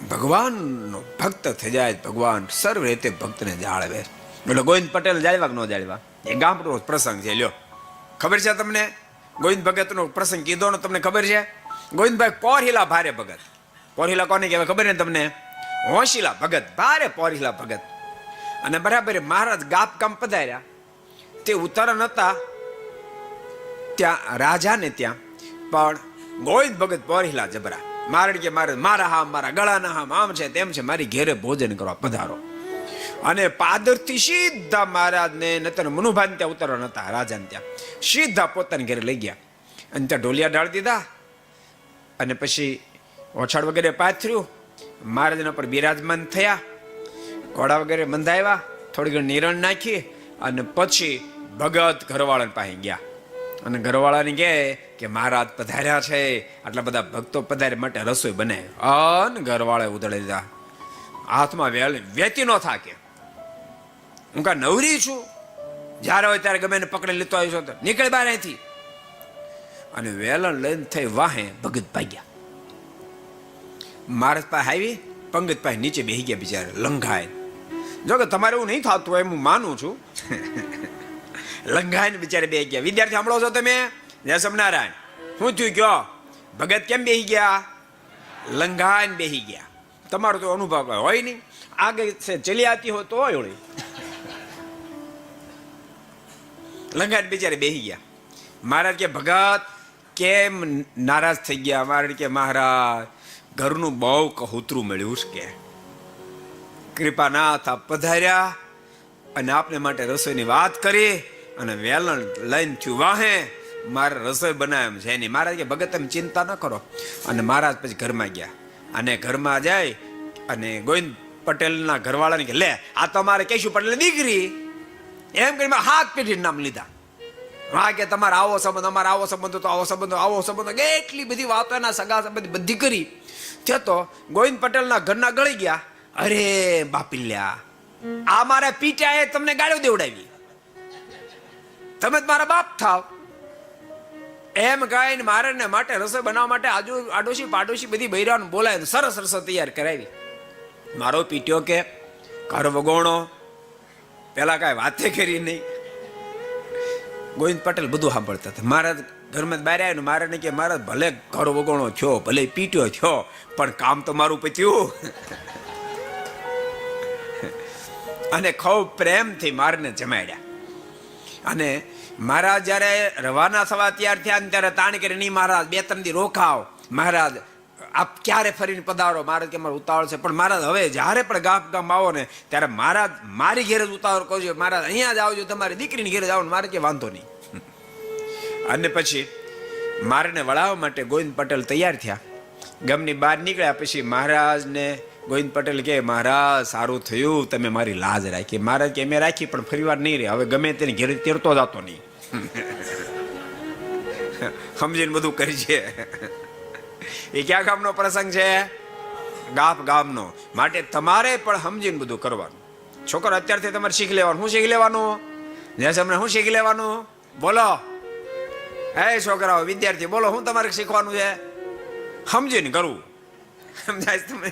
ભગવાનનો ભક્ત થઈ જાય, ભગવાન સર્વ રીતે ભક્તને જાળવે. એટલે ગોવિંદ પટેલ જાળવા કે ન જાળવા, એ ગામનો પ્રસંગ છે. લ્યો, ખબર છે તમને? ગોવિંદ ભગતનો પ્રસંગ કીધો ને તમને ખબર છે? ગોવિંદભાઈ પોરહિલા ભારે ભગત. પોરહિલા કોને કહેવાય ખબર ને તમને? હોશિલા ભગત, ભારે પોરહિલા ભગત. અને બરાબર મહારાજ ગાપ ગામ પધાર્યા. તે ઉતારા નતા ત્યાં રાજાને, ત્યાં પણ ગોવિંદ ભગત પોરહિલા જબરા. મારે કે મારે મારા હામ, મારા ગળાના હામ, આમ છે તેમ છે, મારી ઘેરે ભોજન કરવા પધારો. અને પાદરથી સીધા મહારાજને નતર મનુભાઈ ત્યાં ઉતારવા નતા, રાજાને ત્યાં સીધા પોતાના ઘરે લઈ ગયા. અને ત્યાં ઢોલિયા ડાળી દીધા. અને પછી ઓછાડ વગેરે પાથર્યું, મહારાજના પર બિરાજમાન થયા, ઘોડા વગેરે બંધાવ્યા, થોડી ઘણી નિરણ નાખી. અને પછી ભગત ઘરવાળાને પાસે ગયા. અને ઘરવાળાને કહે કે મહારાજ પધાર્યા છે, આટલા બધા ભક્તો પધાર્યા માટે રસોઈ બનાવી. અને ઘરવાળાએ ઉધળી દીધા. હાથમાં વેતી નો થાકે. હું કા નવરી છું, જ્યારે હોય ત્યારે ગમે એને પકડી લેતો આવ્યો છો, નીકળ બહાર અહીંથી. અને વેલણ લઈને થઈ વાહે ભગત ભાગ્યા. મહારાજ પાસે આવી, પંગત પાસે નીચે બેસી ગયા બિચારા લંઘાય. જો કે તમારે એવું નહીં થતું હોય, હું માનું છું. લંઘાઈને બિચારે બેસી ગયા. વિદ્યાર્થી સાંભળો છો તમે? જય સ્વામિનારાયણ. શું થયું કયો? ભગત કેમ બેસી ગયા? લંઘાઈને બેસી ગયા. તમારો તો અનુભવ હોય નહીં, આગળ ચલી આવતી હોય તો હોય. ઓળી લંઘાઈને બિચારે બેસી ગયા. મહારાજ કે ભગત કેમ નારાજ થઈ ગયા? મહારાજ કે મહારાજ ઘરનું બહુ કહુતરું મળ્યું છે, કે કૃપાનાથ આપ પધાર્યા અને આપને માટે રસોઈની વાત કરી અને વેલણ લઈને થયું વાહે મારે રસોઈ બનાવે છે નહીં. મહારાજ કે ભગત તમે ચિંતા ન કરો. અને મહારાજ પછી ઘરમાં ગયા. અને ઘરમાં જાય અને ગોવિંદ પટેલના ઘરવાળાને કે લે આ તો અમારે કેશુ પટેલ દીકરી, એમ કરીને હાથ પેઢી નામ લીધા. હા કે તમારે આવો સંબંધ, અમારે આવો સંબંધ, તો આવો સંબંધ, આવો સંબંધ, એટલી બધી વાતો એના સગા સંબંધ બધી કરી. તે તો ગોવિંદ પટેલના ઘરના ગળી ગયા. અરે બાપિલ્યા, આ મારા પીટાએ તમને ગાળો દેવડાવી, તમે જ મારા બાપ થાવ. એમ કહીને મારે માટે રસોઈ બનાવવા માટે આજુ આડોશી પાડોશી બધી બૈરાને બોલાય, સરસ રસોઈ તૈયાર કરાવી. મારો પીટ્યો કે ઘર વગોણો, પેલા કાંઈ વાતે કરી નહીં. ગોવિંદ પટેલ બધું સાંભળતા હતા. મારા ઘરમાં બહાર આવ્યો ને મારે કે મારા ભલે ઘર વગોણો થયો, ભલે પીટ્યો થયો, પણ કામ તો મારું પત્યું. અને ખૂબ પ્રેમથી મારને જમાડ્યા. અને મહારાજ જયારે રવાના થવા તૈયાર થયા ને ત્યારે તાણ કરી નહીં મહારાજ 2-3 દી રોકાવ, મહારાજ આપ ક્યારે ફરીને પધારો. મહારાજ કે મારે ઉતાવળ છે. પણ મહારાજ હવે જ્યારે પણ ગામ આવો ને ત્યારે મહારાજ મારી ઘેર જ ઉતાવળ કરજો, મહારાજ અહીંયા જ આવજો, તમારી દીકરીની ઘેર જાઓ. મારે કે વાંધો નહીં. અને પછી મારને વળાવવા માટે ગોવિંદ પટેલ તૈયાર થયા. ગામની બહાર નીકળ્યા પછી મહારાજને ગોવિંદ પટેલ કે મહારાજ સારું થયું તમે મારી લાજ રાખી. મહારાજ કે મેં રાખી પણ ફરીવાર નહીં રહે, હવે ગમે તેને ઘેર તેરતો જતો નહીં. સમજીને બધું કરજે. એ ક્યાં ગામનો પ્રસંગ છે? ગાપ ગામનો. માટે તમારે પણ સમજીને બધું કરવાનું. છોકરો અત્યારથી તમારે શીખી લેવાનું. શું શીખી લેવાનું? જય તમને શું શીખી લેવાનું? બોલો હે છોકરાઓ, વિદ્યાર્થી બોલો, શું તમારે શીખવાનું છે? સમજીને કરવું. સમજાય તમે?